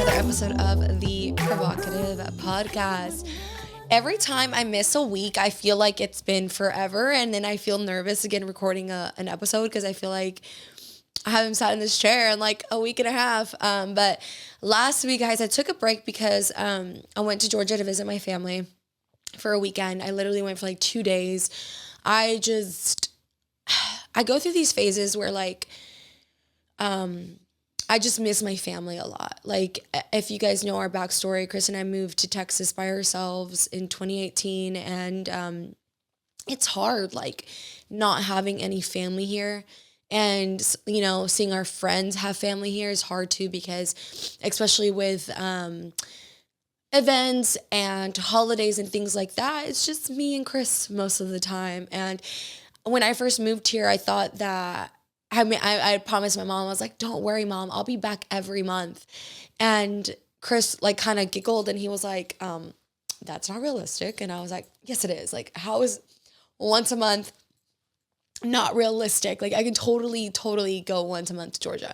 another episode of the Provocative podcast. Every time I miss a week, I feel like it's been forever, and then I feel nervous again recording an episode because I feel like I haven't sat in this chair in like a week and a half. But last week, guys, I took a break because I went to Georgia to visit my family for a weekend. I literally went for like 2 days. I go through these phases where like, I just miss my family a lot. Like, if you guys know our backstory, Chris and I moved to Texas by ourselves in 2018, and it's hard, like, not having any family here. And, you know, seeing our friends have family here is hard too, because especially with events and holidays and things like that, it's just me and Chris most of the time. And when I first moved here, I thought that I promised my mom, I was like, don't worry, Mom, I'll be back every month. And Chris like kind of giggled and he was like, that's not realistic. And I was like, yes, it is. Like, how is once a month not realistic? Like, I can totally go once a month to Georgia.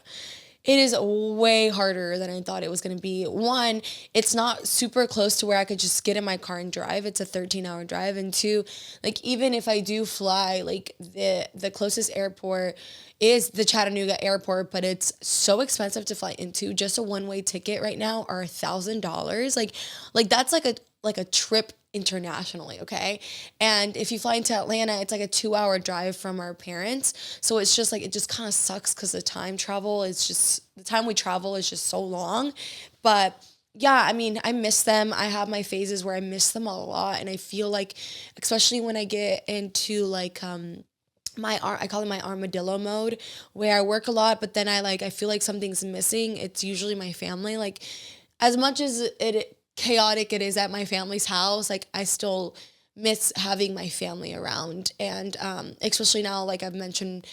It is way harder than I thought it was going to be. One, it's not super close to where I could just get in my car and drive. It's a 13-hour drive. And two, like, even if I do fly, like, the closest airport is the Chattanooga airport, but it's so expensive to fly into. Just a one-way ticket right now are $1,000. Like that's like a trip internationally, okay? And if you fly into Atlanta, it's like a 2-hour drive from our parents. So it's just like, it just kind of sucks because the time we travel is just so long. But yeah, I mean, I miss them. I have my phases where I miss them a lot. And I feel like, especially when I get into like, I call it my armadillo mode, where I work a lot, but then I feel like something's missing. It's usually my family. Like, as much as chaotic it is at my family's house, like, I still miss having my family around. And especially now, like I've mentioned,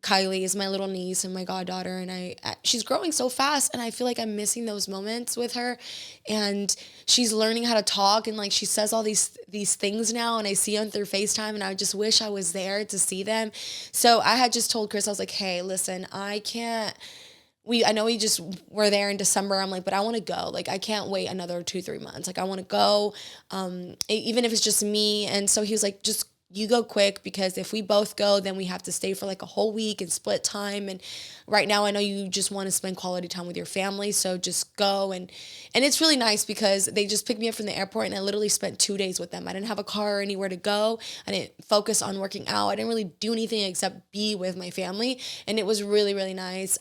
Kylie is my little niece and my goddaughter, and she's growing so fast, and I feel like I'm missing those moments with her. And she's learning how to talk, and like, she says all these things now, and I see them through FaceTime, and I just wish I was there to see them. So I had just told Chris, I was like, hey, listen, I know we just were there in December. I'm like, but I want to go. Like, I can't wait another 2-3 months. Like, I want to go, even if it's just me. And so he was like, just you go quick, because if we both go, then we have to stay for like a whole week and split time. And right now I know you just want to spend quality time with your family. So just go. And it's really nice because they just picked me up from the airport, and I literally spent 2 days with them. I didn't have a car or anywhere to go. I didn't focus on working out. I didn't really do anything except be with my family. And it was really, really nice.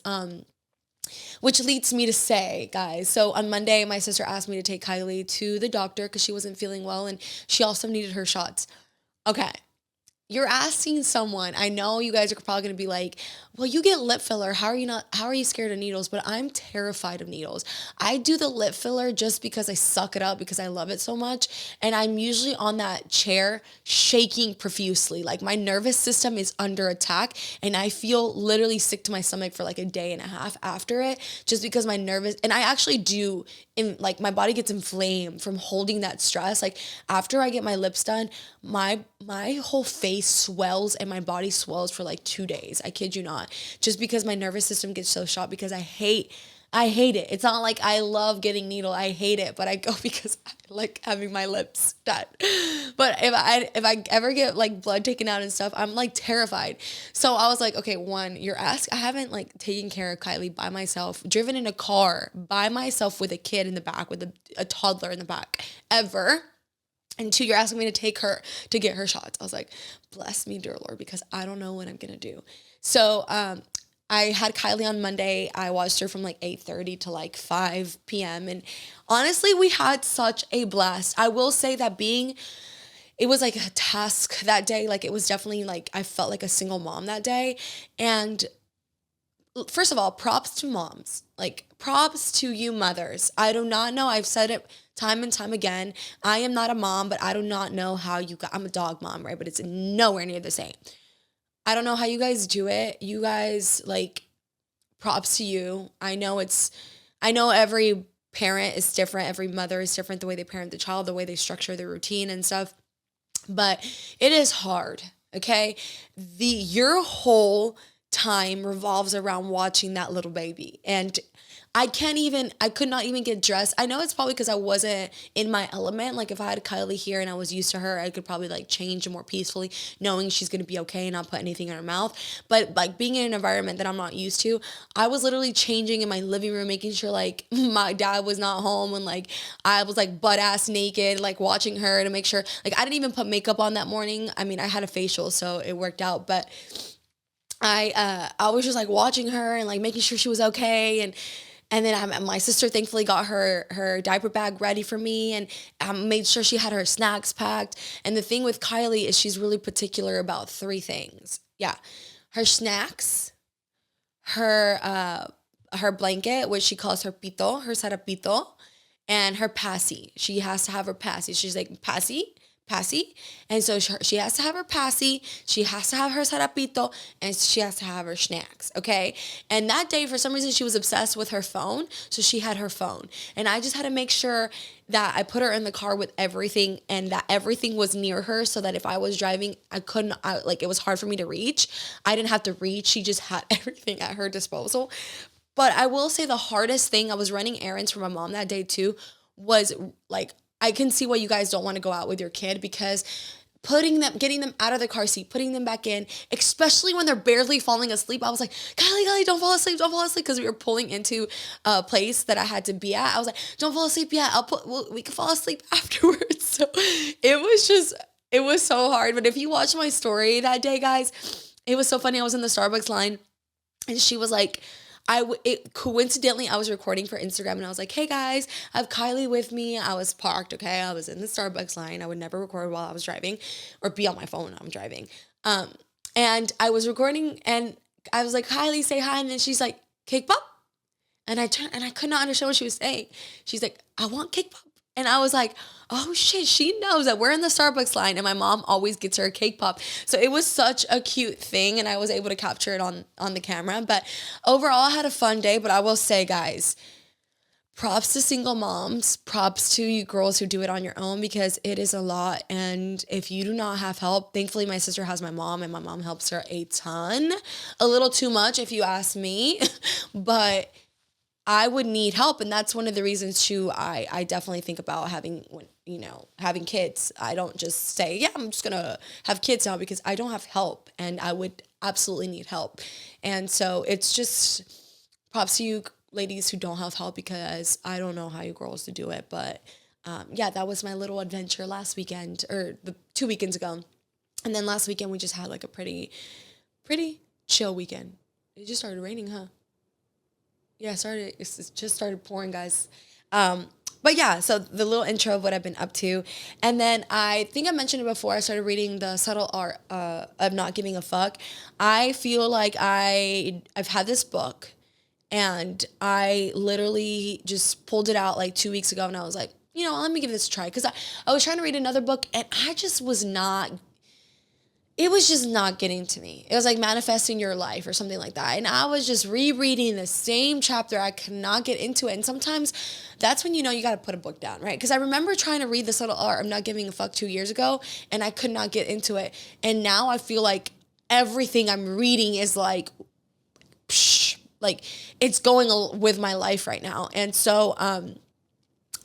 Which leads me to say, guys, so on Monday, my sister asked me to take Kylie to the doctor because she wasn't feeling well, and she also needed her shots. Okay. You're asking someone, I know you guys are probably going to be like, well, you get lip filler. How are you scared of needles? But I'm terrified of needles. I do the lip filler just because I suck it up because I love it so much. And I'm usually on that chair shaking profusely. Like, my nervous system is under attack, and I feel literally sick to my stomach for like a day and a half after it, just because my nervous, and I actually do, like, my body gets inflamed from holding that stress. Like, after I get my lips done, my whole face swells and my body swells for like 2 days. I kid you not. Just because my nervous system gets so shot, because I hate it. It's not like I love getting needle. I hate it, but I go because I like having my lips done. But if I ever get like blood taken out and stuff, I'm like terrified. So I was like, okay, I haven't like taken care of Kylie by myself, driven in a car by myself with a kid in the back, with a toddler in the back, ever. And two, you're asking me to take her to get her shots. I was like, bless me, dear Lord, because I don't know what I'm going to do. So I had Kylie on Monday. I watched her from like 8:30 to like 5 p.m. And honestly, we had such a blast. I will say that it was like a task that day. Like, it was definitely like, I felt like a single mom that day. And first of all, props to moms. Like, props to you mothers. I do not know. I've said it time and time again. I am not a mom, but I do not know how I'm a dog mom, right? But it's nowhere near the same. I don't know how you guys do it. You guys, like, props to you. I know every parent is different. Every mother is different, the way they parent the child, the way they structure their routine and stuff. But it is hard, okay? Your whole time revolves around watching that little baby. And I could not even get dressed. I know it's probably because I wasn't in my element. Like if I had Kylie here and I was used to her, I could probably like change more peacefully, knowing she's gonna be okay and not put anything in her mouth. But like being in an environment that I'm not used to, I was literally changing in my living room, making sure like my dad was not home, and like I was like butt ass naked, like watching her to make sure like I didn't even put makeup on that morning. I mean, I had a facial, so it worked out, but I was just like watching her and like making sure she was okay. And then my sister thankfully got her diaper bag ready for me, and made sure she had her snacks packed. And the thing with Kylie is she's really particular about three things. Yeah, her snacks, her blanket, which she calls her pito, her sarapito, and her passy. She has to have her passy. She's like passy, passy, and so she has to have her passy. She has to have her sarapito, and she has to have her snacks. Okay, and that day for some reason she was obsessed with her phone, so she had her phone, and I just had to make sure that I put her in the car with everything, and that everything was near her, so that if I was driving, like it was hard for me to reach. I didn't have to reach. She just had everything at her disposal. But I will say the hardest thing, I was running errands for my mom that day too, was like, I can see why you guys don't want to go out with your kid, because getting them out of the car seat, putting them back in, especially when they're barely falling asleep. I was like, Kylie, don't fall asleep, because we were pulling into a place that I had to be at. I was like, don't fall asleep yet. We can fall asleep afterwards. So it was so hard. But if you watch my story that day, guys, it was so funny. I was in the Starbucks line, and she was like, coincidentally, I was recording for Instagram, and I was like, hey guys, I have Kylie with me. I was parked, okay? I was in the Starbucks line. I would never record while I was driving or be on my phone when I'm driving. And I was recording, and I was like, Kylie, say hi. And then she's like, cake pop? And I turned, and I could not understand what she was saying. She's like, I want cake pop. And I was like, oh shit, she knows that we're in the Starbucks line, and my mom always gets her a cake pop. So it was such a cute thing, and I was able to capture it on the camera. But overall, I had a fun day. But I will say, guys, props to single moms, props to you girls who do it on your own, because it is a lot. And if you do not have help, thankfully my sister has my mom, and my mom helps her a ton. A little too much if you ask me, but I would need help. And that's one of the reasons too, I definitely think about having kids. I don't just say, yeah, I'm just gonna have kids now, because I don't have help, and I would absolutely need help. And so it's just props to you ladies who don't have help, because I don't know how you girls to do it. But yeah, that was my little adventure last weekend, or the 2 weekends ago. And then last weekend we just had like a pretty chill weekend. It just started raining, huh? Yeah, it just started pouring, guys. But yeah, so the little intro of what I've been up to. And then I think I mentioned it before, I started reading The Subtle Art of Not Giving a Fuck. I feel like I've had this book, and I literally just pulled it out like 2 weeks ago, and I was like, let me give this a try. Because I was trying to read another book, and it was just not getting to me. It was like Manifesting Your Life or something like that. And I was just rereading the same chapter. I could not get into it. And sometimes that's when you got to put a book down, right? Because I remember trying to read The Subtle Art of Not Giving a Fuck 2 years ago, and I could not get into it. And now I feel like everything I'm reading is like, psh, like it's going with my life right now. And so,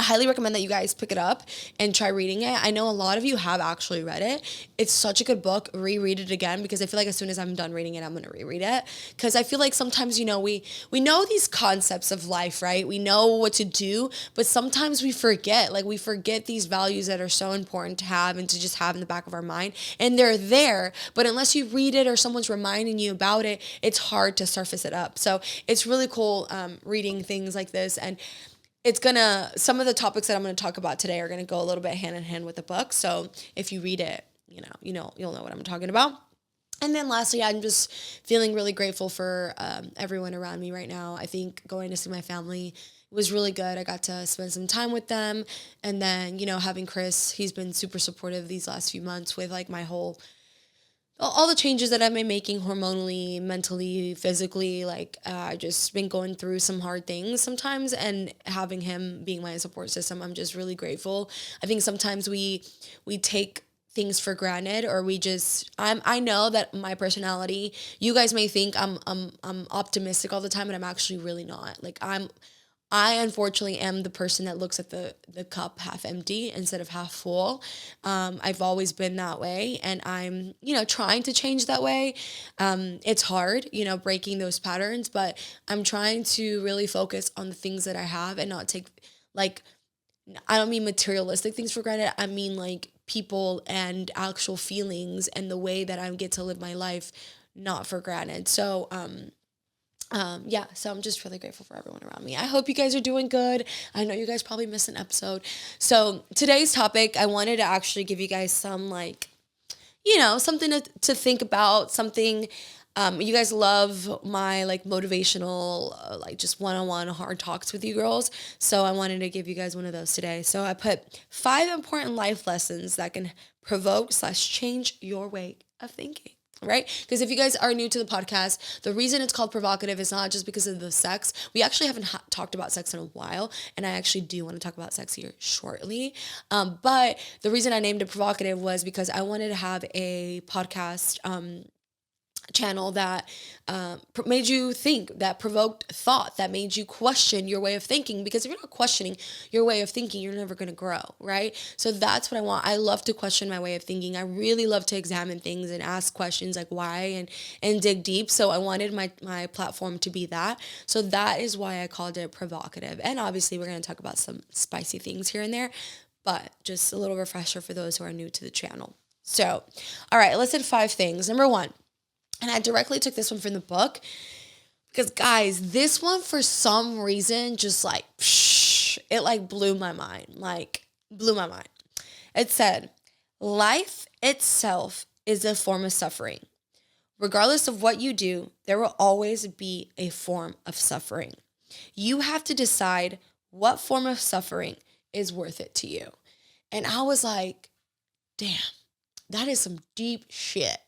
I highly recommend that you guys pick it up and try reading it. I know a lot of you have actually read it. It's such a good book. Reread it again, because I feel like as soon as I'm done reading it, I'm going to reread it. Because I feel like sometimes, we know these concepts of life, right? We know what to do, but sometimes we forget. Like we forget these values that are so important to have and to just have in the back of our mind. And they're there, but unless you read it or someone's reminding you about it, it's hard to surface it up. So it's really cool reading things like this. And some of the topics that I'm gonna talk about today are gonna go a little bit hand in hand with the book. So if you read it, you'll know what I'm talking about. And then lastly, I'm just feeling really grateful for everyone around me right now. I think going to see my family was really good. I got to spend some time with them. And then, having Chris, he's been super supportive these last few months with like all the changes that I've been making hormonally, mentally, physically. Like I've just been going through some hard things sometimes, and having him being my support system, I'm just really grateful. I think sometimes we take things for granted, or I know that my personality, you guys may think I'm optimistic all the time, and I'm actually really not. Like I unfortunately am the person that looks at the cup half empty instead of half full. I've always been that way, and I'm, trying to change that way. It's hard, breaking those patterns, but I'm trying to really focus on the things that I have and not take, like, I don't mean materialistic things for granted. I mean like people and actual feelings and the way that I get to live my life not for granted. Yeah, so I'm just really grateful for everyone around me. I hope you guys are doing good. I know you guys probably missed an episode. So today's topic, I wanted to actually give you guys some something to think about, something. You guys love my motivational, just one-on-one hard talks with you girls. So I wanted to give you guys one of those today. So I put 5 important life lessons that can provoke/change your way of thinking. Right? Because if you guys are new to the podcast, the reason it's called provocative is not just because of the sex. We actually haven't talked about sex in a while, and I actually do want to talk about sex here shortly. But the reason I named it provocative was because I wanted to have a podcast channel that made you think, that provoked thought, that made you question your way of thinking. Because if you're not questioning your way of thinking, you're never going to grow, right? So that's what I want. I love to question my way of thinking. I really love to examine things and ask questions like why and dig deep. So I wanted my platform to be that. So that is why I called it provocative. And obviously we're going to talk about some spicy things here and there, but just a little refresher for those who are new to the channel. So, all right, let's hit 5 things. Number 1, and I directly took this one from the book because, guys, this one for some reason just it blew my mind. Blew my mind. It said, life itself is a form of suffering. Regardless of what you do, there will always be a form of suffering. You have to decide what form of suffering is worth it to you. And I was like, damn, that is some deep shit.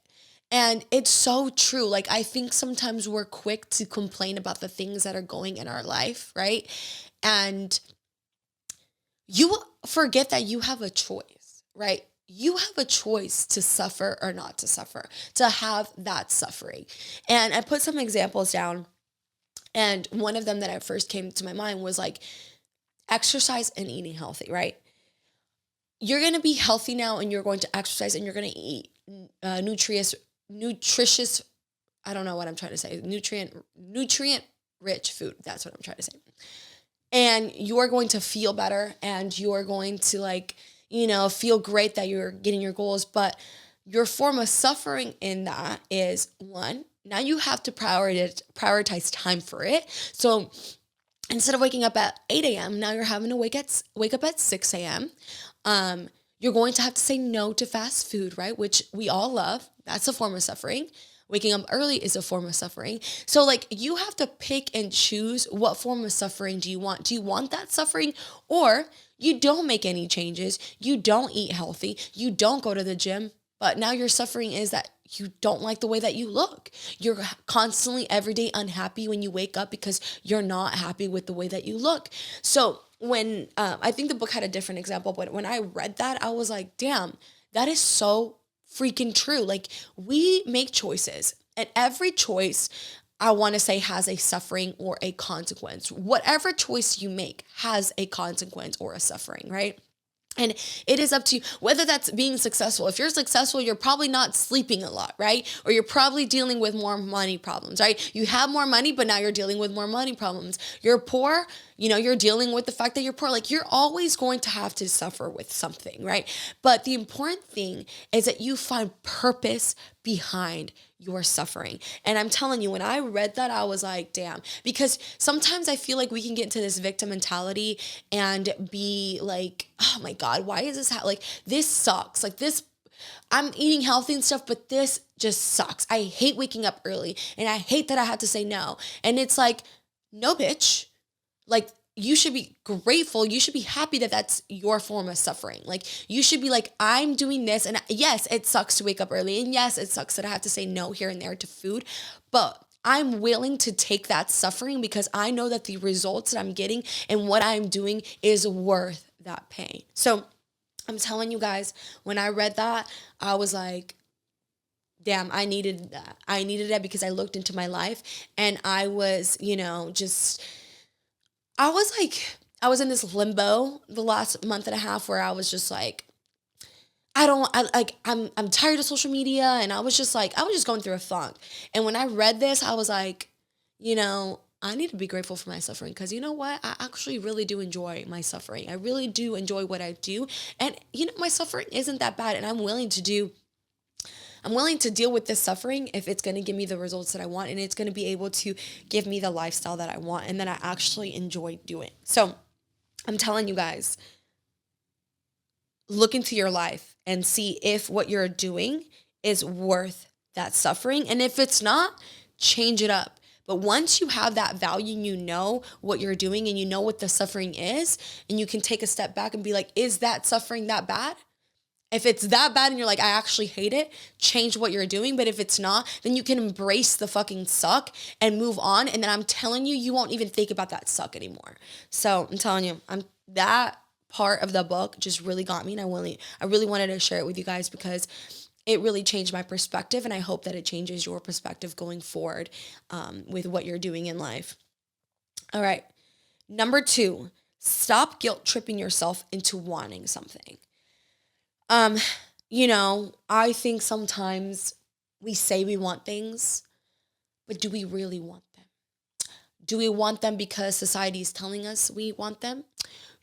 And it's so true. I think sometimes we're quick to complain about the things that are going in our life, right? And you forget that you have a choice, right? You have a choice to suffer or not to suffer, to have that suffering. And I put some examples down. And one of them that at first came to my mind was exercise and eating healthy, right? You're going to be healthy now, and you're going to exercise, and you're going to eat nutritious, I don't know what I'm trying to say, nutrient rich food. That's what I'm trying to say. And you're going to feel better, and you're going to feel great that you're getting your goals. But your form of suffering in that is, 1, now you have to prioritize time for it. So instead of waking up at 8 a.m., now you're having to wake up at 6 a.m. You're going to have to say no to fast food, right? Which we all love. That's a form of suffering. Waking up early is a form of suffering. So you have to pick and choose, what form of suffering do you want? Do you want that suffering, or you don't make any changes? You don't eat healthy. You don't go to the gym, but now your suffering is that you don't like the way that you look. You're constantly every day unhappy when you wake up because you're not happy with the way that you look. So when I think the book had a different example, but when I read that, I was like, damn, that is so freaking true. We make choices, and every choice, I want to say, has a suffering or a consequence. Whatever choice you make has a consequence or a suffering, right? And it is up to you whether that's being successful. If you're successful, you're probably not sleeping a lot, right? Or you're probably dealing with more money problems, right? You have more money, but now you're dealing with more money problems. You're poor, you're dealing with the fact that you're poor. You're always going to have to suffer with something, right? But the important thing is that you find purpose behind your suffering. And I'm telling you, when I read that, I was like, damn, because sometimes I feel like we can get into this victim mentality and be like, oh my God, why is this this sucks. I'm eating healthy and stuff, but this just sucks. I hate waking up early, and I hate that I had to say no. And it's no, bitch. You should be grateful. You should be happy that that's your form of suffering. You should be I'm doing this. And yes, it sucks to wake up early. And yes, it sucks that I have to say no here and there to food. But I'm willing to take that suffering because I know that the results that I'm getting and what I'm doing is worth that pain. So I'm telling you guys, when I read that, I was like, damn, I needed that. I needed that because I looked into my life, and I was, I was in this limbo the last month and a half where I was just like, I'm tired of social media. And I was just going through a funk. And when I read this, I was like, I need to be grateful for my suffering, because you know what? I actually really do enjoy my suffering. I really do enjoy what I do. And my suffering isn't that bad. And I'm willing to deal with this suffering if it's going to give me the results that I want, and it's going to be able to give me the lifestyle that I want and that I actually enjoy doing. So I'm telling you guys, look into your life and see if what you're doing is worth that suffering. And if it's not, change it up. But once you have that value and you know what you're doing and you know what the suffering is, and you can take a step back and be like, is that suffering that bad? If it's that bad and you're like, I actually hate it, change what you're doing. But if it's not, then you can embrace the fucking suck and move on. And then I'm telling you, you won't even think about that suck anymore. So I'm telling you, that part of the book just really got me. And I really wanted to share it with you guys because it really changed my perspective. And I hope that it changes your perspective going forward with what you're doing in life. All right. Number 2, stop guilt tripping yourself into wanting something. I think sometimes we say we want things, but do we really want them? Do we want them because society is telling us we want them?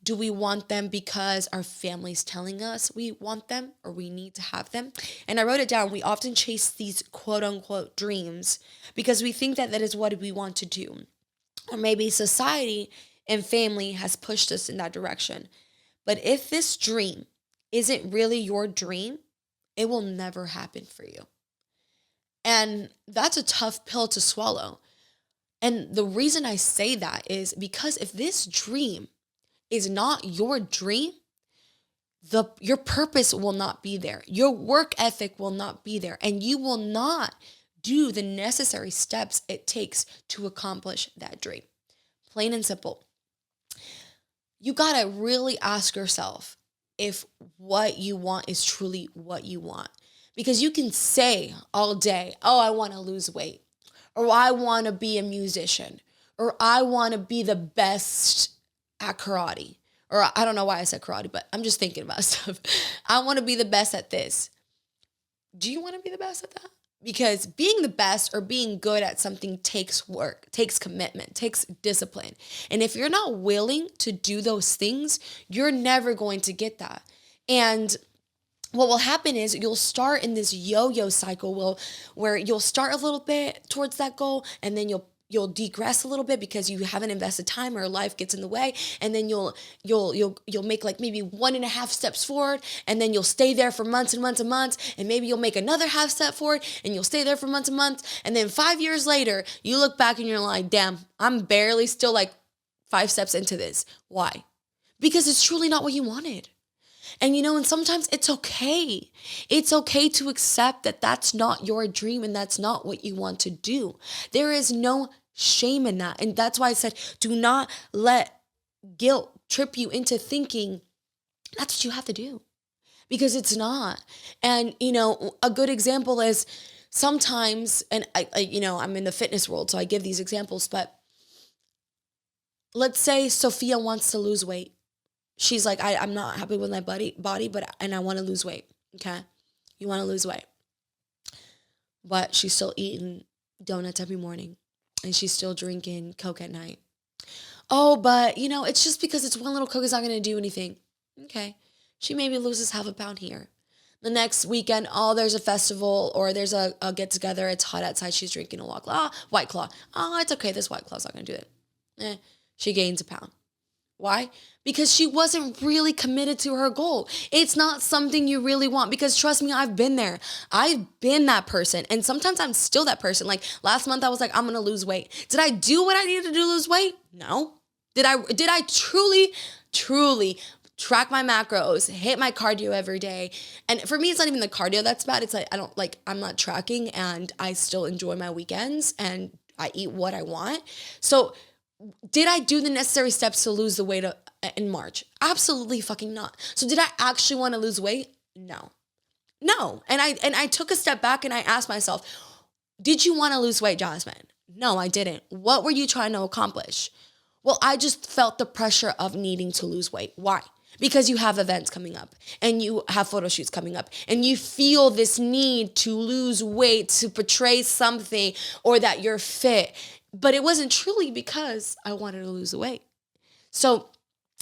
Do we want them because our family's telling us we want them or we need to have them? And I wrote it down. We often chase these quote unquote dreams because we think that is what we want to do. Or maybe society and family has pushed us in that direction. But if this dream isn't really your dream, it will never happen for you. And that's a tough pill to swallow. And the reason I say that is because if this dream is not your dream, your purpose will not be there. Your work ethic will not be there. And you will not do the necessary steps it takes to accomplish that dream. Plain and simple. You got to really ask yourself if what you want is truly what you want. Because you can say all day, oh, I want to lose weight, or I want to be a musician, or I want to be the best at karate. Or I don't know why I said karate, but I'm just thinking about stuff. I want to be the best at this. Do you want to be the best at that? Because being the best or being good at something takes work, takes commitment, takes discipline. And if you're not willing to do those things, you're never going to get that. And what will happen is you'll start in this yo-yo cycle where you'll start a little bit towards that goal, and then you'll degress a little bit because you haven't invested time or life gets in the way, and then you'll make like maybe 1.5 steps forward, and then you'll stay there for months and months and months, and maybe you'll make another half step forward, and you'll stay there for months and months, and then 5 years later you look back and you're like, damn, I'm barely still like 5 steps into this. Why? Because it's truly not what you wanted. And sometimes it's okay. It's okay to accept that that's not your dream and that's not what you want to do. There is no shame in that. And that's why I said, do not let guilt trip you into thinking that's what you have to do, because it's not. And, a good example is sometimes, and I'm in the fitness world, so I give these examples, but let's say Sophia wants to lose weight. She's like, I'm not happy with my body, and I want to lose weight. Okay. You want to lose weight, but she's still eating donuts every morning, and she's still drinking Coke at night. Oh, but it's just because it's one little Coke is not going to do anything. Okay. She maybe loses half a pound here. The next weekend, there's a festival or there's a get together. It's hot outside. She's drinking a White Claw. Oh, it's okay. This White Claw's not going to do it. She gains a pound. Why? Because she wasn't really committed to her goal. It's not something you really want, because trust me, I've been there. I've been that person. And sometimes I'm still that person. Like last month I was like, I'm going to lose weight. Did I do what I needed to do to lose weight? No. Did I truly track my macros, hit my cardio every day? And for me, it's not even the cardio that's bad. It's like, I'm not tracking, and I still enjoy my weekends and I eat what I want. So did I do the necessary steps to lose the weight in March? Absolutely fucking not. So did I actually want to lose weight? No. And I took a step back and I asked myself, did you want to lose weight, Jasmine? No, I didn't. What were you trying to accomplish? Well, I just felt the pressure of needing to lose weight. Why? Because you have events coming up and you have photo shoots coming up and you feel this need to lose weight, to portray something, or that you're fit. But it wasn't truly because I wanted to lose weight. So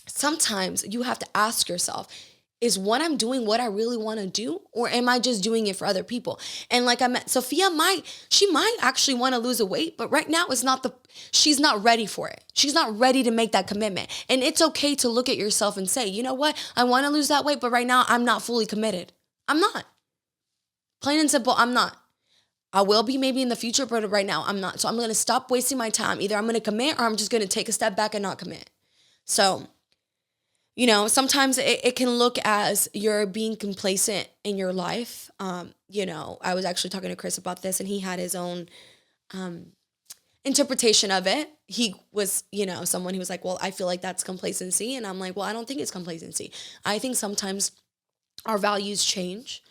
sometimes you have to ask yourself, is what I'm doing what I really want to do, or am I just doing it for other people? And like I met Sophia, she might actually want to lose a weight, but right now she's not ready for it. She's not ready to make that commitment. And it's okay to look at yourself and say, you know what? I want to lose that weight, but right now I'm not fully committed. I'm not. Plain and simple, I'm not. I will be maybe in the future, but right now I'm not. So I'm going to stop wasting my time. Either I'm going to commit or I'm just going to take a step back and not commit. So, sometimes it can look as you're being complacent in your life. I was actually talking to Chris about this and he had his own interpretation of it. He was, someone who was like, well, I feel like that's complacency. And I'm like, well, I don't think it's complacency. I think sometimes our values change.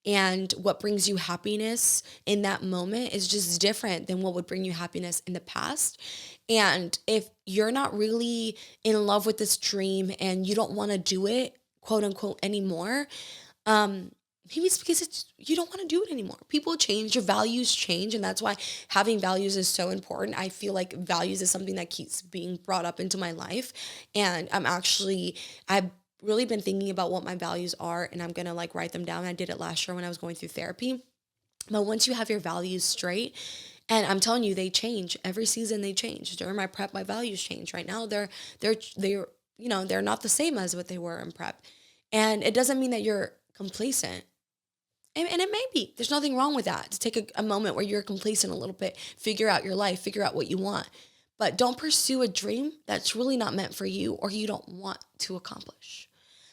And what brings you happiness in that moment is just different than what would bring you happiness in the past. And if you're not really in love with this dream and you don't want to do it, quote unquote, anymore, maybe it's because you don't want to do it anymore. People change, your values change, and that's why having values is so important. I feel like values is something that keeps being brought up into my life. And I've really been thinking about what my values are, and I'm going to write them down. I did it last year when I was going through therapy. But once you have your values straight, and I'm telling you, they change. Every season they change. During my prep, my values change. Right now, they're not the same as what they were in prep. And it doesn't mean that you're complacent. And it may be. There's nothing wrong with that. To take a moment where you're complacent a little bit, figure out your life, figure out what you want. But don't pursue a dream that's really not meant for you or you don't want to accomplish.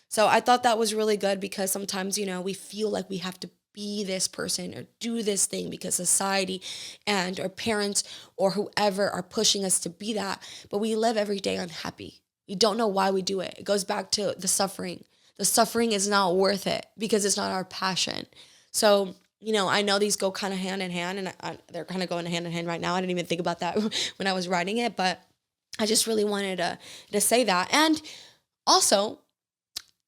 So I thought that was really good because sometimes, we feel like we have to be this person or do this thing because society and our parents or whoever are pushing us to be that. But we live every day unhappy. We don't know why we do it. It goes back to the suffering. The suffering is not worth it because it's not our passion. So, I know these go kind of hand in hand and they're kind of going hand in hand right now. I didn't even think about that when I was writing it, but I just really wanted to say that. And also,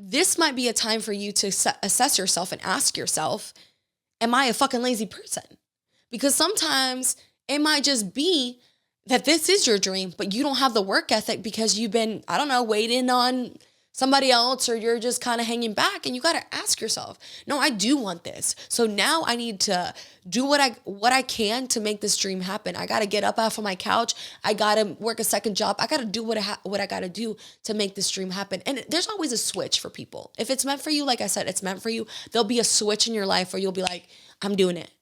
this might be a time for you to assess yourself and ask yourself, am I a fucking lazy person? Because sometimes it might just be that this is your dream, but you don't have the work ethic because you've been, waiting on somebody else, or you're just kind of hanging back, and you got to ask yourself, no, I do want this. So now I need to do what I can to make this dream happen. I got to get up off of my couch. I got to work a second job. I got to do what I got to do to make this dream happen. And there's always a switch for people. If it's meant for you, like I said, it's meant for you. There'll be a switch in your life where you'll be like, I'm doing it.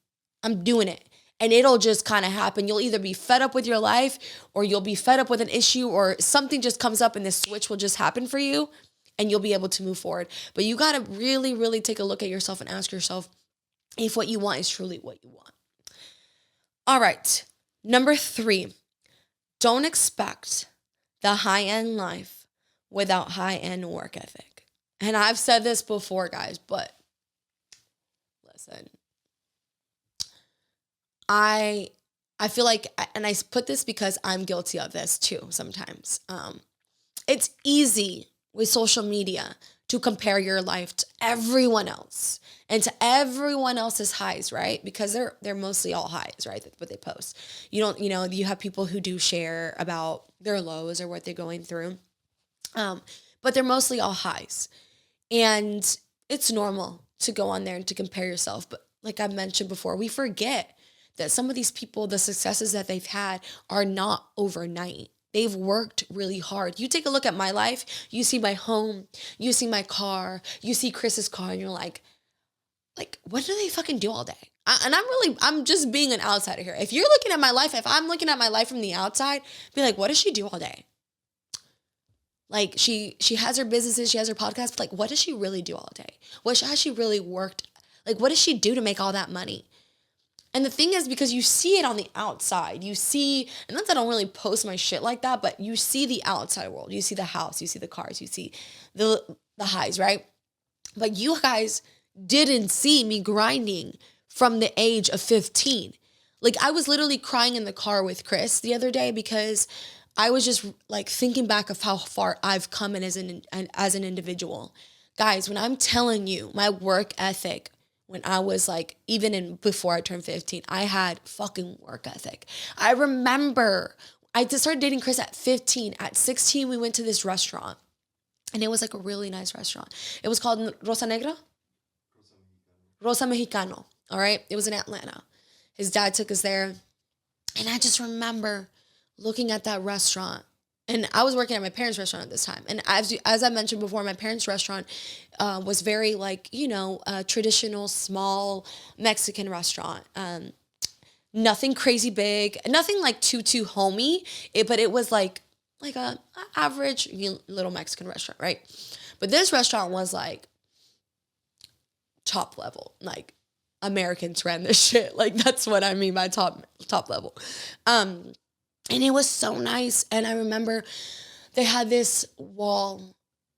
I'm doing it. And it'll just kind of happen. You'll either be fed up with your life or you'll be fed up with an issue or something just comes up and this switch will just happen for you and you'll be able to move forward. But you got to really, really take a look at yourself and ask yourself if what you want is truly what you want. All right. Number 3, don't expect the high-end life without high-end work ethic. And I've said this before, guys, but listen. I feel like, and I put this because I'm guilty of this too sometimes. It's easy with social media to compare your life to everyone else and to everyone else's highs, right? Because they're mostly all highs, right? That's what they post. You have people who do share about their lows or what they're going through. But they're mostly all highs. And it's normal to go on there and to compare yourself. But like I mentioned before, we forget that some of these people, the successes that they've had are not overnight. They've worked really hard. You take a look at my life, you see my home, you see my car, you see Chris's car, and you're like, what do they fucking do all day? I'm just being an outsider here. If you're looking at my life, if I'm looking at my life from the outside, be like, what does she do all day? Like she has her businesses, she has her podcast, but what does she really do all day? What has she really worked? What does she do to make all that money? And the thing is, because you see it on the outside, you see, and not that I don't really post my shit like that, but you see the outside world. You see the house, you see the cars, you see the highs, right? But you guys didn't see me grinding from the age of 15. I was literally crying in the car with Chris the other day because I was just like thinking back of how far I've come in as an individual. Guys, when I'm telling you my work ethic, when I was like, even in before I turned 15, I had fucking work ethic. I remember I just started dating Chris at 15. At 16, we went to this restaurant and it was like a really nice restaurant. It was called Rosa Negra? Rosa Mexicano. All right. It was in Atlanta. His dad took us there. And I just remember looking at that restaurant. And I was working at my parents' restaurant at this time. And as I mentioned before, my parents' restaurant was very like, a traditional, small Mexican restaurant. Nothing crazy big, nothing like too homey, but it was like a average little Mexican restaurant, right? But this restaurant was like top level, like Americans ran this shit. Like that's what I mean by top level. And it was so nice. And I remember they had this wall,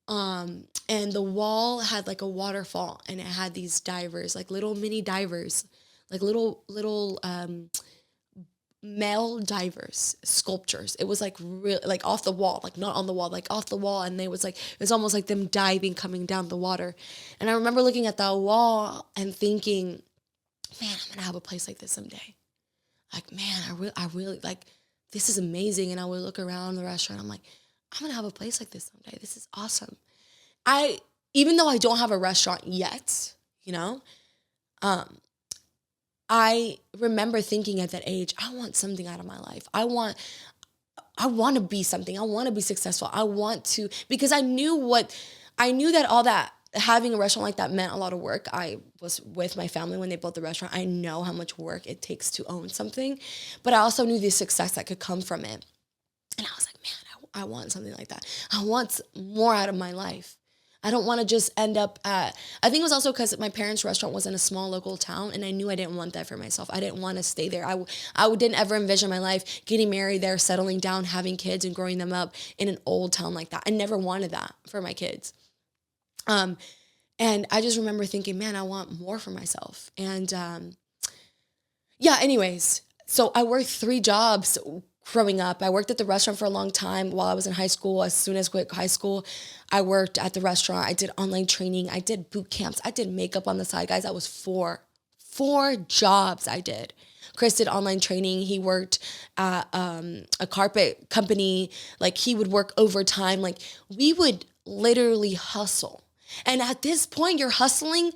and the wall had like a waterfall, and it had these divers, like little mini divers, like little male divers, sculptures. It was like real, like off the wall, like not on the wall, like off the wall. And it was almost like them diving, coming down the water. And I remember looking at that wall and thinking, man, I'm gonna have a place like this someday. Like, man, I really like, this is amazing. And I would look around the restaurant. I'm like, I'm gonna have a place like this someday. This is awesome. Even though I don't have a restaurant yet, I remember thinking at that age, I want something out of my life. I want to be something. I want to be successful. Because I knew that all that, having a restaurant like that meant a lot of work. I was with my family when they built the restaurant. I know how much work it takes to own something, but I also knew the success that could come from it. And I was like, man, I want something like that. I want more out of my life. I don't want to just end up I think it was also because my parents' restaurant was in a small local town, and I knew I didn't want that for myself. I didn't want to stay there. I didn't ever envision my life getting married there, settling down, having kids, and growing them up in an old town like that. I never wanted that for my kids. And I just remember thinking, man, I want more for myself. And anyways, so I worked 3 jobs growing up. I worked at the restaurant for a long time while I was in high school. As soon as I quit high school, I worked at the restaurant. I did online training. I did boot camps. I did makeup on the side. Guys, that was four jobs I did. Chris did online training. He worked at a carpet company. Like, he would work overtime. Like, we would literally hustle. And at this point, you're hustling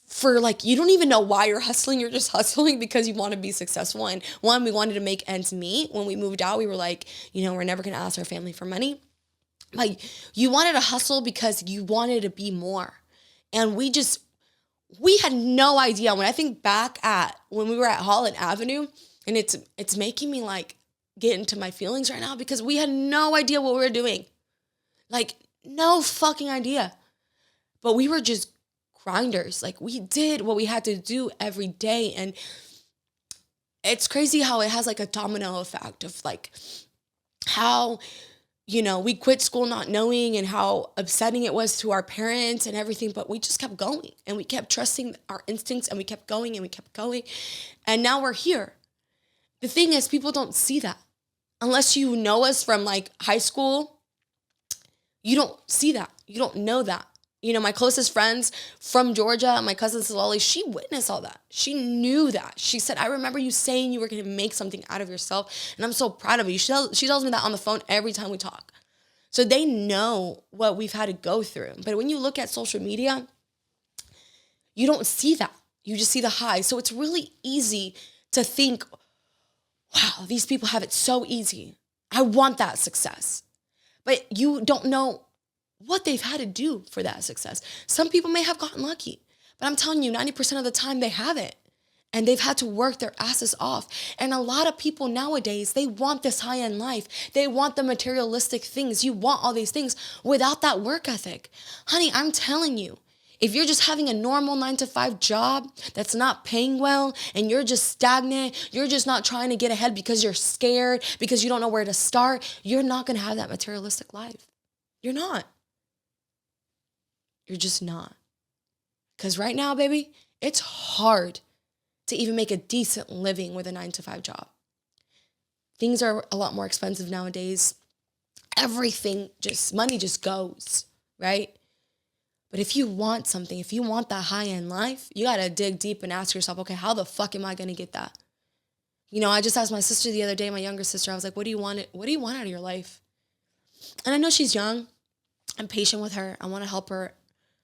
for like, you don't even know why you're hustling. You're just hustling because you want to be successful. And one, we wanted to make ends meet. When we moved out, we were like, we're never going to ask our family for money. Like, you wanted to hustle because you wanted to be more. And we had no idea. When I think back at when we were at Holland Avenue, and it's making me like get into my feelings right now, because we had no idea what we were doing. Like, no fucking idea. But we were just grinders. Like, we did what we had to do every day. And it's crazy how it has like a domino effect of like how, we quit school not knowing, and how upsetting it was to our parents and everything, but we just kept going, and we kept trusting our instincts, and we kept going, and we kept going. And now we're here. The thing is, people don't see that. Unless you know us from like high school, you don't see that. You don't know that. My closest friends from Georgia, my cousin Solali, she witnessed all that. She knew that. She said, I remember you saying you were going to make something out of yourself, and I'm so proud of you. She tells me that on the phone every time we talk. So they know what we've had to go through. But when you look at social media, you don't see that. You just see the high. So it's really easy to think, wow, these people have it so easy. I want that success. But you don't know what they've had to do for that success. Some people may have gotten lucky, but I'm telling you, 90% of the time they haven't. And they've had to work their asses off. And a lot of people nowadays, they want this high-end life. They want the materialistic things. You want all these things without that work ethic. Honey, I'm telling you, if you're just having a normal 9-to-5 job that's not paying well, and you're just stagnant, you're just not trying to get ahead because you're scared, because you don't know where to start, you're not going to have that materialistic life. You're not. You're just not. Because right now, baby, it's hard to even make a decent living with a 9-to-5 job. Things are a lot more expensive nowadays. Everything money just goes, right? But if you want something, if you want that high-end life, you got to dig deep and ask yourself, okay, how the fuck am I going to get that? I just asked my sister the other day, my younger sister, I was like, what do you want out of your life? And I know she's young. I'm patient with her. I want to help her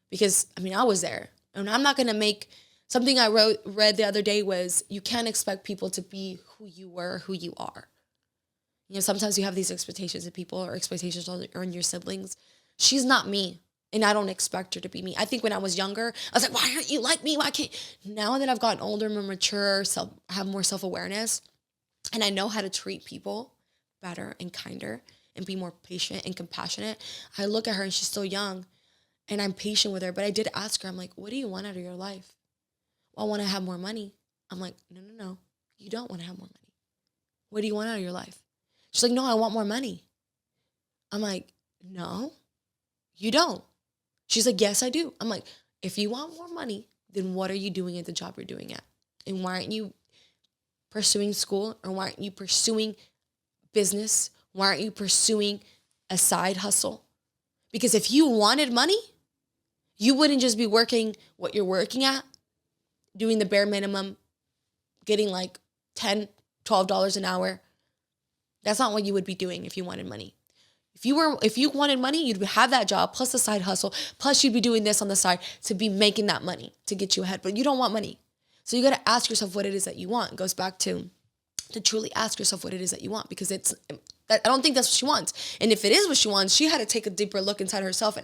because, I was there. And I'm not going to make, something I read the other day was, you can't expect people to be who you were, who you are. Sometimes you have these expectations of people or expectations on your siblings. She's not me. And I don't expect her to be me. I think when I was younger, I was like, why aren't you like me? Why can't? Now that I've gotten older, more mature, have more self-awareness, and I know how to treat people better and kinder and be more patient and compassionate, I look at her and she's still young and I'm patient with her. But I did ask her, I'm like, what do you want out of your life? Well, I want to have more money. I'm like, no. You don't want to have more money. What do you want out of your life? She's like, no, I want more money. I'm like, no, you don't. She's like, yes, I do. I'm like, if you want more money, then what are you doing at the job you're doing at? And why aren't you pursuing school? Or why aren't you pursuing business? Why aren't you pursuing a side hustle? Because if you wanted money, you wouldn't just be working what you're working at, doing the bare minimum, getting like $10, $12 an hour. That's not what you would be doing if you wanted money. If you wanted money, you'd have that job plus the side hustle, plus you'd be doing this on the side to be making that money to get you ahead. But you don't want money. So you got to ask yourself what it is that you want. It goes back to truly ask yourself what it is that you want, because I don't think that's what she wants. And if it is what she wants, she had to take a deeper look inside herself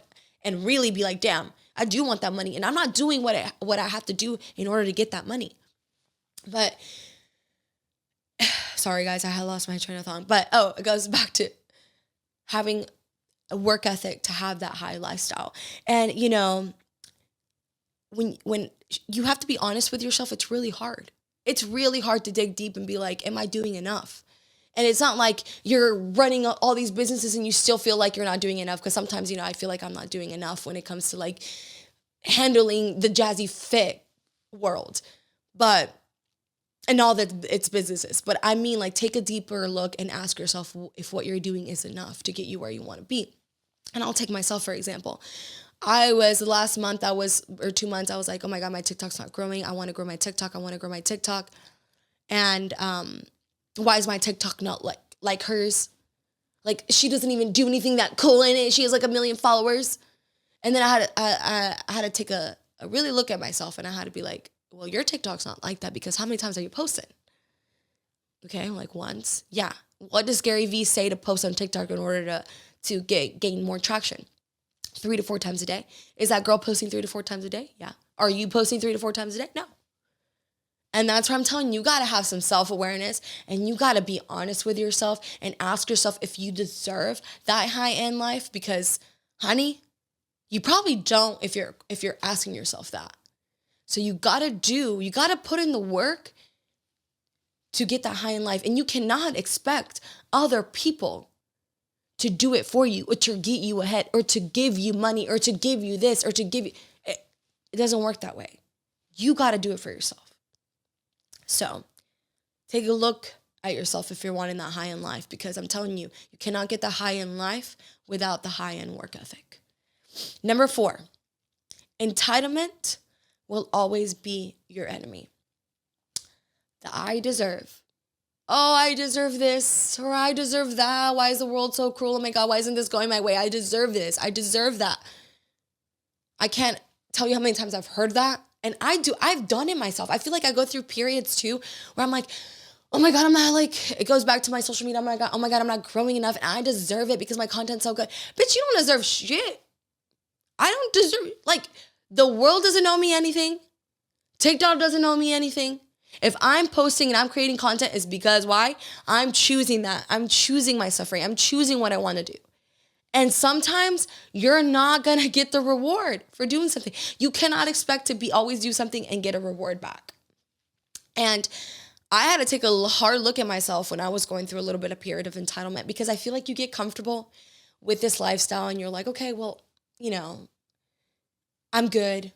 and really be like, damn, I do want that money. And I'm not doing what I have to do in order to get that money. But sorry guys, I had lost my train of thought. But it goes back to having a work ethic to have that high lifestyle. And when you have to be honest with yourself, it's really hard. It's really hard to dig deep and be like, am I doing enough? And it's not like you're running all these businesses and you still feel like you're not doing enough. Because sometimes, I feel like I'm not doing enough when it comes to like handling the Jazzy fit world. And all that it's businesses. But I mean, like, take a deeper look and ask yourself if what you're doing is enough to get you where you want to be. And I'll take myself, for example. Last month, or 2 months, I was like, oh my God, my TikTok's not growing. I want to grow my TikTok. And why is my TikTok not like hers? Like, she doesn't even do anything that cool in it. She has like 1 million followers. And then I had to take a really look at myself, and I had to be like, well, your TikTok's not like that, because how many times are you posting? Okay, like once. Yeah. What does Gary Vee say to post on TikTok in order to gain more traction? 3 to 4 times a day. Is that girl posting 3 to 4 times a day? Yeah. Are you posting 3 to 4 times a day? No. And that's where I'm telling you, you got to have some self-awareness, and you got to be honest with yourself and ask yourself if you deserve that high-end life, because, honey, you probably don't if you're asking yourself that. So you got to put in the work to get that high-end life. And you cannot expect other people to do it for you, or to get you ahead, or to give you money, or to give you this, or to give you, it doesn't work that way. You got to do it for yourself. So take a look at yourself if you're wanting that high-end life, because I'm telling you, you cannot get the high-end life without the high-end work ethic. Number 4, entitlement will always be your enemy. I deserve this, or I deserve that. Why is the world so cruel? Oh my God, why isn't this going my way? I deserve this. I deserve that. I can't tell you how many times I've heard that. And I've done it myself. I feel like I go through periods too where I'm like, oh my God, I'm not it goes back to my social media. Oh my God, I'm not growing enough, and I deserve it because my content's so good. Bitch, you don't deserve shit. I don't deserve, the world doesn't owe me anything. TikTok doesn't owe me anything. If I'm posting and I'm creating content, it's because why? I'm choosing that. I'm choosing my suffering. I'm choosing what I want to do. And sometimes you're not going to get the reward for doing something. You cannot expect to always do something and get a reward back. And I had to take a hard look at myself when I was going through a little bit of period of entitlement, because I feel like you get comfortable with this lifestyle and you're like, okay, well, I'm good.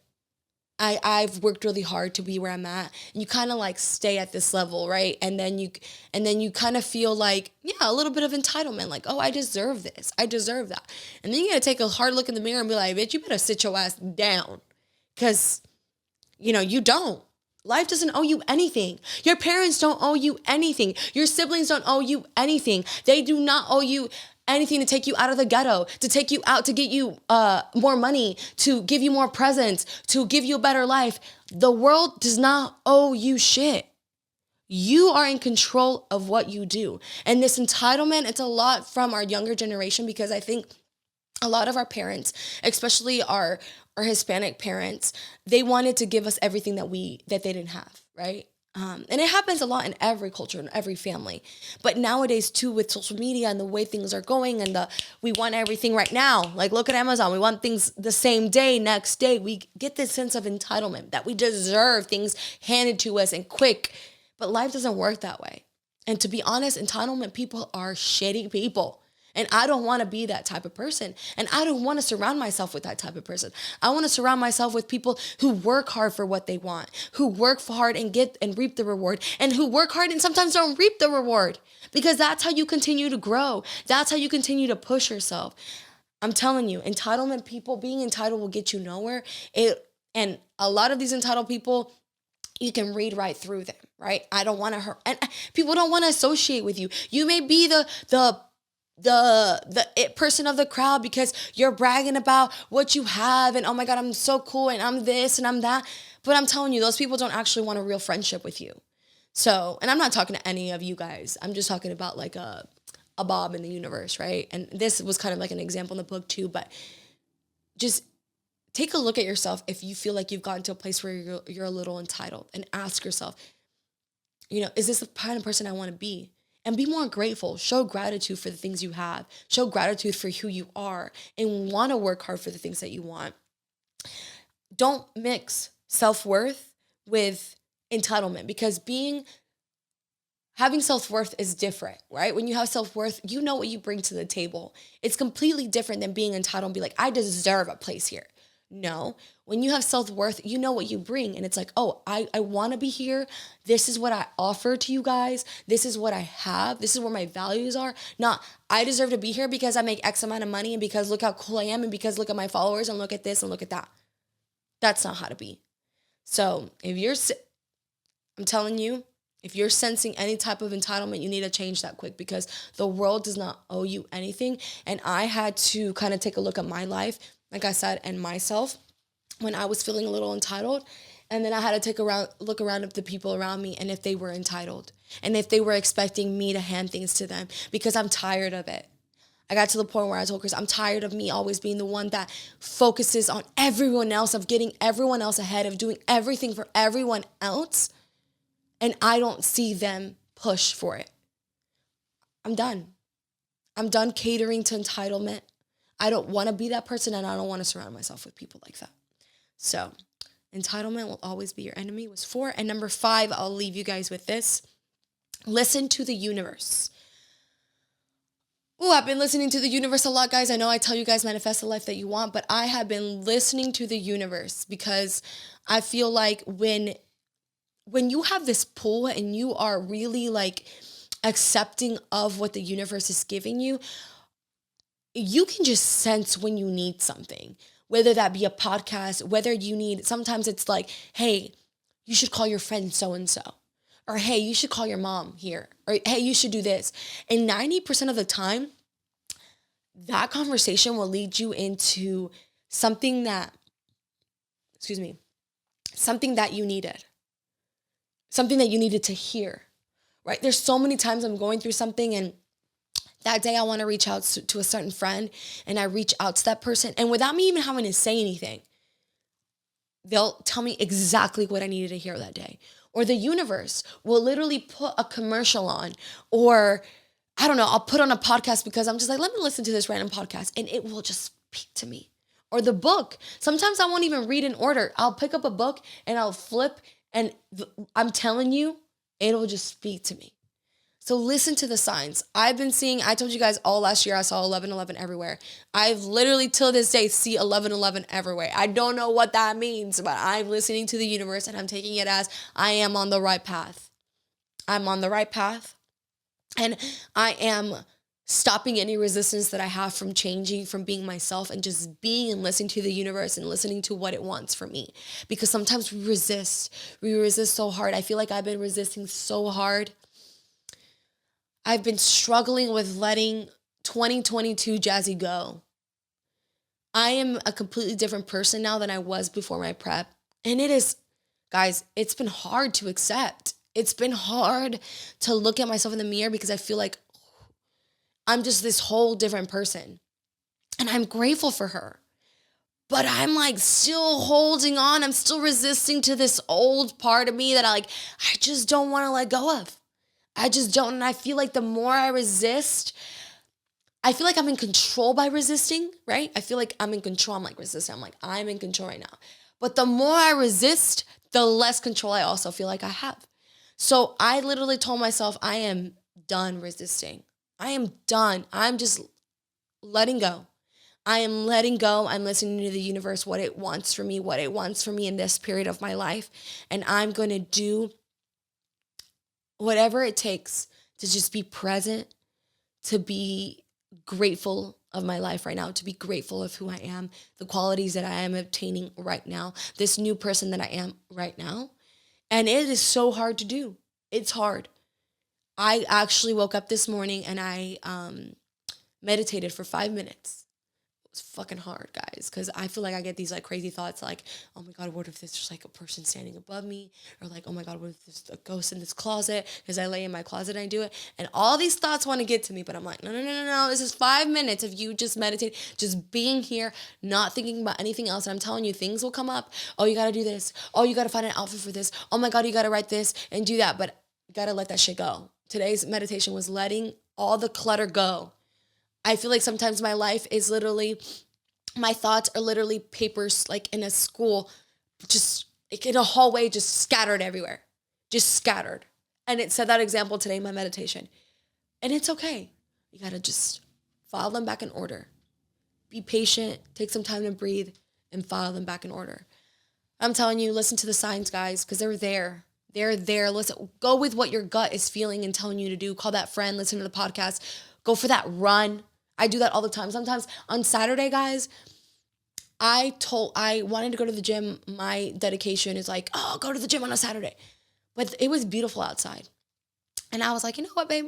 I've worked really hard to be where I'm at. And you kind of like stay at this level, right? And then you kind of feel like, yeah, a little bit of entitlement, like, oh, I deserve this. I deserve that. And then you gotta take a hard look in the mirror and be like, bitch, you better sit your ass down. Cause, you don't. Life doesn't owe you anything. Your parents don't owe you anything. Your siblings don't owe you anything. They do not owe you anything to take you out of the ghetto, to take you out, to get you more money, to give you more presents, to give you a better life. The world does not owe you shit. You are in control of what you do. And this entitlement, it's a lot from our younger generation, because I think a lot of our parents, especially our Hispanic parents, they wanted to give us everything that they didn't have, right? And it happens a lot in every culture, in every family. But nowadays, too, with social media and the way things are going, and we want everything right now. Like, look at Amazon. We want things the same day, next day. We get this sense of entitlement that we deserve things handed to us and quick. But life doesn't work that way. And to be honest, entitlement people are shitty people. And I don't want to be that type of person. And I don't want to surround myself with that type of person. I want to surround myself with people who work hard for what they want, who work hard and get and reap the reward, and who work hard and sometimes don't reap the reward. Because that's how you continue to grow. That's how you continue to push yourself. I'm telling you, entitlement people, being entitled will get you nowhere. And a lot of these entitled people, you can read right through them, right? I don't want to hurt. And people don't want to associate with you. You may be the it person of the crowd because you're bragging about what you have and, oh my God, I'm so cool and I'm this and I'm that. But I'm telling you, those people don't actually want a real friendship with you. So, and I'm not talking to any of you guys. I'm just talking about like a Bob in the universe, right? And this was kind of like an example in the book too, but just take a look at yourself if you feel like you've gotten to a place where you're a little entitled, and ask yourself, is this the kind of person I want to be? And be more grateful. Show gratitude for the things you have. Show gratitude for who you are, and want to work hard for the things that you want. Don't mix self-worth with entitlement, because having self-worth is different, right? When you have self-worth, you know what you bring to the table. It's completely different than being entitled and be like, I deserve a place here. No, when you have self-worth, you know what you bring. And it's like, oh, I want to be here. This is what I offer to you guys. This is what I have. This is where my values are. Not, I deserve to be here because I make X amount of money, and because look how cool I am, and because look at my followers, and look at this and look at that. That's not how to be. So I'm telling you, if you're sensing any type of entitlement, you need to change that quick, because the world does not owe you anything. And I had to kind of take a look at my life, like I said, and myself, when I was feeling a little entitled. And then I had to look around at the people around me, and if they were entitled, and if they were expecting me to hand things to them, because I'm tired of it. I got to the point where I told Chris, I'm tired of me always being the one that focuses on everyone else, of getting everyone else ahead, of doing everything for everyone else, and I don't see them push for it. I'm done. I'm done catering to entitlement. I don't want to be that person, and I don't want to surround myself with people like that. So entitlement will always be your enemy was 4. And number 5, I'll leave you guys with this. Listen to the universe. Oh, I've been listening to the universe a lot, guys. I know I tell you guys manifest the life that you want, but I have been listening to the universe, because I feel like when you have this pull and you are really like accepting of what the universe is giving you, you can just sense when you need something, whether that be a podcast, whether you need, sometimes it's like, hey, you should call your friend so-and-so, or hey, you should call your mom here, or hey, you should do this. And 90% of the time, that conversation will lead you into something that you needed. Something that you needed to hear, right? There's so many times I'm going through something, and that day I want to reach out to a certain friend, and I reach out to that person, and without me even having to say anything, they'll tell me exactly what I needed to hear that day. Or the universe will literally put a commercial on, or I don't know, I'll put on a podcast because I'm just like, let me listen to this random podcast, and it will just speak to me. Or the book. Sometimes I won't even read in order. I'll pick up a book and I'll flip, and I'm telling you, it'll just speak to me. So listen to the signs. I've been seeing, I told you guys all last year, I saw 1111 everywhere. I've literally till this day see 1111 everywhere. I don't know what that means, but I'm listening to the universe and I'm taking it as I am on the right path. I'm on the right path. And I am stopping any resistance that I have from changing, from being myself, and just being and listening to the universe and listening to what it wants from me. Because sometimes we resist. We resist so hard. I feel like I've been resisting so hard. I've been struggling with letting 2022 Jazzy go. I am a completely different person now than I was before my prep. And it is, guys, it's been hard to accept. It's been hard to look at myself in the mirror because I feel like I'm just this whole different person. And I'm grateful for her. But I'm like still holding on. I'm still resisting to this old part of me that I just don't want to let go of. I just don't. And I feel like the more I resist, I feel like I'm in control by resisting, right? I feel like I'm in control. I'm like resisting. I'm in control right now. But the more I resist, the less control I also feel like I have. So I literally told myself, I am done resisting. I am done. I'm just letting go. I am letting go. I'm listening to the universe, what it wants from me, in this period of my life. And I'm going to do whatever it takes to just be present, to be grateful of my life right now, to be grateful of who I am, the qualities that I am obtaining right now, this new person that I am right now. And it is so hard to do. It's hard. I actually woke up this morning and I meditated for 5 minutes. It was fucking hard, guys, because I feel like I get these like crazy thoughts like, oh my God, what if there's just like a person standing above me? Or like, oh my God, what if there's a ghost in this closet? Because I lay in my closet and I do it. And all these thoughts want to get to me, but I'm like, no. This is 5 minutes of you just meditate, just being here, not thinking about anything else. And I'm telling you, things will come up. Oh, you got to do this. Oh, you got to find an outfit for this. Oh my God, you got to write this and do that. But you got to let that shit go. Today's meditation was letting all the clutter go. I feel like sometimes my life is literally, my thoughts are literally papers like in a school, just like in a hallway, just scattered everywhere, just scattered. And it said that example today in my meditation. And it's okay. You got to just file them back in order. Be patient, take some time to breathe and file them back in order. I'm telling you, listen to the signs, guys, because they're there. They're there. Listen, go with what your gut is feeling and telling you to do. Call that friend, listen to the podcast, go for that run. I do that all the time. Sometimes on Saturday, guys, I wanted to go to the gym. My dedication is like, oh, go to the gym on a Saturday. But it was beautiful outside. And I was like, you know what, babe?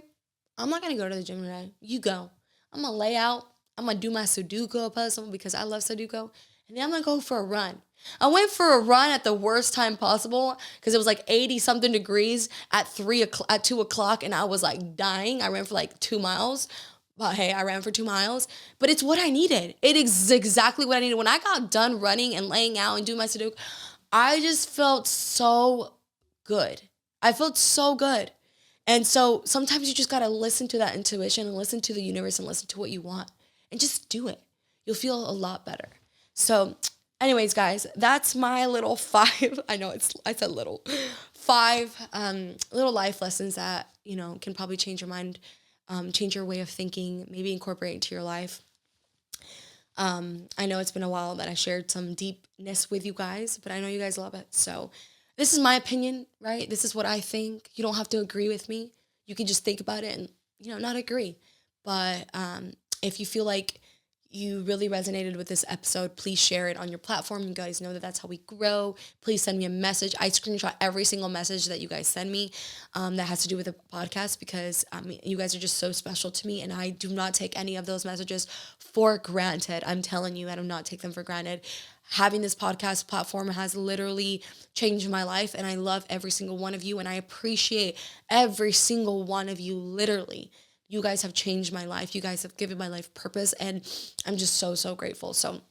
I'm not going to go to the gym today. You go. I'm going to lay out. I'm going to do my Sudoku puzzle because I love Sudoku. And then I'm going to go for a run. I went for a run at the worst time possible because it was like 80 something degrees at 2 o'clock and I was like dying. I ran for like 2 miles. But hey, I ran for 2 miles, but it's what I needed. It is exactly what I needed. When I got done running and laying out and doing my Sudoku, I just felt so good. I felt so good. And so sometimes you just got to listen to that intuition and listen to the universe and listen to what you want and just do it. You'll feel a lot better. So anyways, guys, that's my little 5. I know I said little 5 little life lessons that, can probably change your mind, change your way of thinking, maybe incorporate into your life. I know it's been a while that I shared some deepness with you guys, but I know you guys love it. So this is my opinion, right? This is what I think. You don't have to agree with me. You can just think about it and, not agree. But if you feel like you really resonated with this episode, please share it on your platform. You guys know that that's how we grow. Please send me a message. I screenshot every single message that you guys send me that has to do with the podcast because you guys are just so special to me and I do not take any of those messages for granted. I'm telling you, I do not take them for granted. Having this podcast platform has literally changed my life and I love every single one of you and I appreciate every single one of you, literally. You guys have changed my life. You guys have given my life purpose and I'm just so, so grateful. So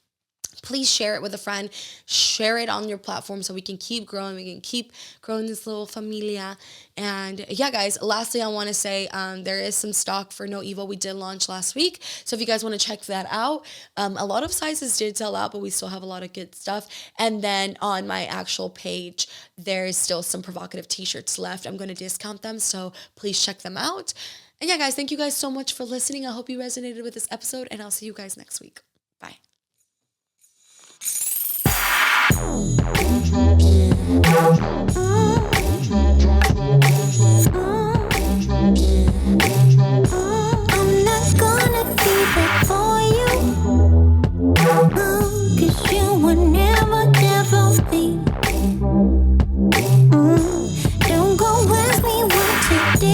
please share it with a friend, share it on your platform so we can keep growing. We can keep growing this little familia. And yeah, guys, lastly, I want to say there is some stock for No Evil we did launch last week. So if you guys want to check that out, a lot of sizes did sell out, but we still have a lot of good stuff. And then on my actual page, there's still some provocative t-shirts left. I'm going to discount them, so please check them out. And yeah, guys, thank you guys so much for listening. I hope you resonated with this episode, and I'll see you guys next week. Bye. I'm not gonna be there for you, 'cause you were never there for me. Don't go ask me what to do.